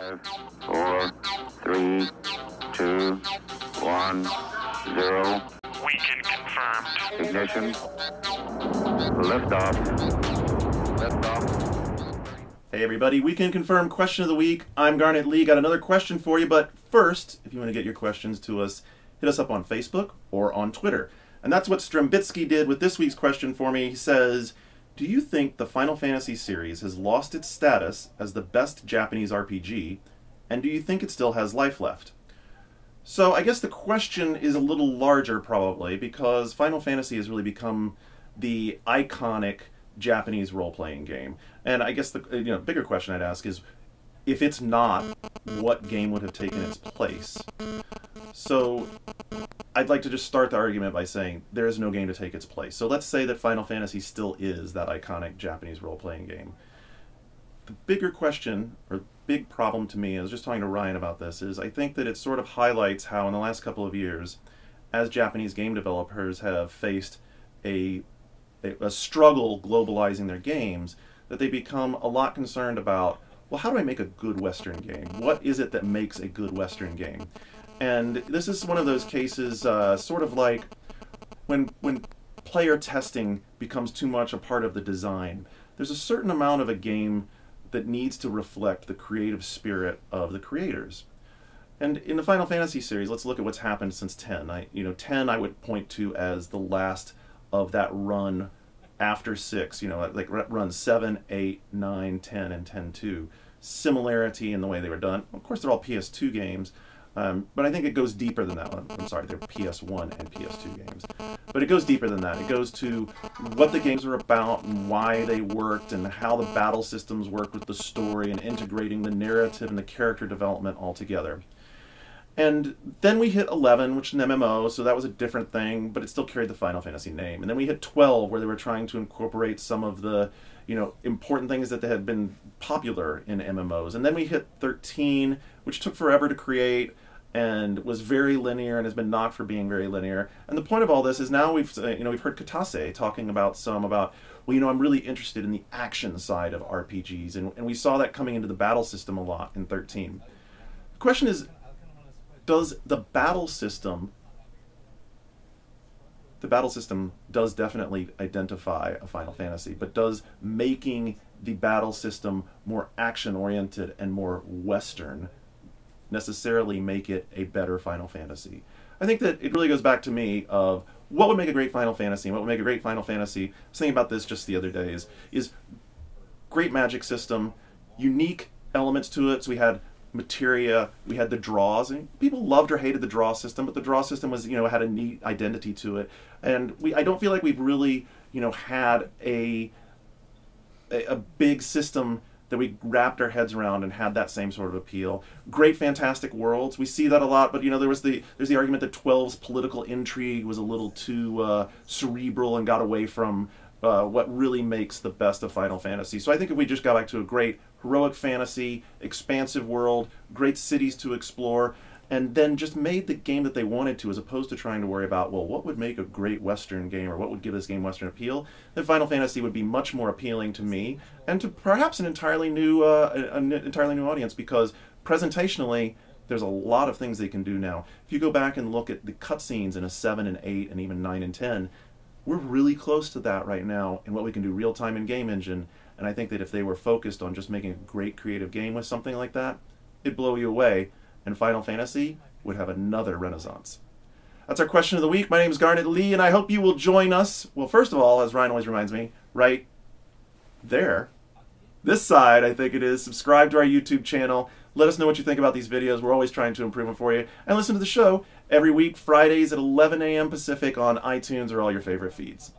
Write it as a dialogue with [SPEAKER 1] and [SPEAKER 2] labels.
[SPEAKER 1] 5, 4, 3, 2, 1, 0.
[SPEAKER 2] Weekend confirmed.
[SPEAKER 1] Ignition. Liftoff. Liftoff.
[SPEAKER 3] Hey everybody, Weekend Confirmed question of the week. I'm Garnett Lee. Got another question for you, but first, if you want to get your questions to us, hit us up on Facebook or on Twitter. And that's what Strembitsky did with this week's question for me. He says, do you think the Final Fantasy series has lost its status as the best Japanese RPG, and do you think it still has life left? So I guess the question is a little larger probably, because Final Fantasy has really become the iconic Japanese role-playing game. And I guess the bigger question I'd ask is, if it's not, what game would have taken its place? So I'd like to just start the argument by saying there is no game to take its place. So let's say that Final Fantasy still is that iconic Japanese role-playing game. The bigger question, or big problem to me, I was just talking to Ryan about this, is I think that it sort of highlights how in the last couple of years, as Japanese game developers have faced a struggle globalizing their games, that they become a lot concerned about, well, how do I make a good Western game? What is it that makes a good Western game? And this is one of those cases, sort of like when player testing becomes too much a part of the design. There's a certain amount of a game that needs to reflect the creative spirit of the creators. And in the Final Fantasy series, let's look at what's happened since 10. 10 I would point to as the last of that run after 6, like run 7, 8, 9, 10, and 10-2. Similarity in the way they were done. Of course, they're all PS2 games, but I think it goes deeper than that one. I'm sorry, they're PS1 and PS2 games. But it goes deeper than that. It goes to what the games were about and why they worked and how the battle systems work with the story and integrating the narrative and the character development all together. And then we hit 11, which is an MMO, so that was a different thing, but it still carried the Final Fantasy name. And then we hit 12, where they were trying to incorporate some of the, important things that had been popular in MMOs. And then we hit 13, which took forever to create and was very linear and has been knocked for being very linear. And the point of all this is now we've heard Katase talking about well, I'm really interested in the action side of RPGs, and we saw that coming into the battle system a lot in 13. The question is, does the battle system does definitely identify a Final Fantasy, but does making the battle system more action-oriented and more Western necessarily make it a better Final Fantasy? I think that it really goes back to me of what would make a great Final Fantasy, and what would make a great Final Fantasy, I was thinking about this just the other day, is great magic system, unique elements to it. So we had materia, we had the draws, and people loved or hated the draw system, but the draw system was, had a neat identity to it. And I don't feel like we've really, had a big system that we wrapped our heads around and had that same sort of appeal. Great fantastic worlds, we see that a lot, but there's the argument that 12's political intrigue was a little too cerebral and got away from what really makes the best of Final Fantasy. So I think if we just got back to a great heroic fantasy, expansive world, great cities to explore, and then just made the game that they wanted to, as opposed to trying to worry about, well, what would make a great Western game, or what would give this game Western appeal, then Final Fantasy would be much more appealing to me, and to perhaps an entirely new audience, because presentationally, there's a lot of things they can do now. If you go back and look at the cutscenes in a 7 and 8 and even 9 and 10, we're really close to that right now in what we can do real-time in Game Engine, and I think that if they were focused on just making a great creative game with something like that, it'd blow you away, and Final Fantasy would have another renaissance. That's our question of the week. My name is Garnett Lee, and I hope you will join us. Well, first of all, as Ryan always reminds me, right there, this side, I think it is, subscribe to our YouTube channel. Let us know what you think about these videos. We're always trying to improve them for you. And listen to the show every week, Fridays at 11 a.m. Pacific on iTunes or all your favorite feeds.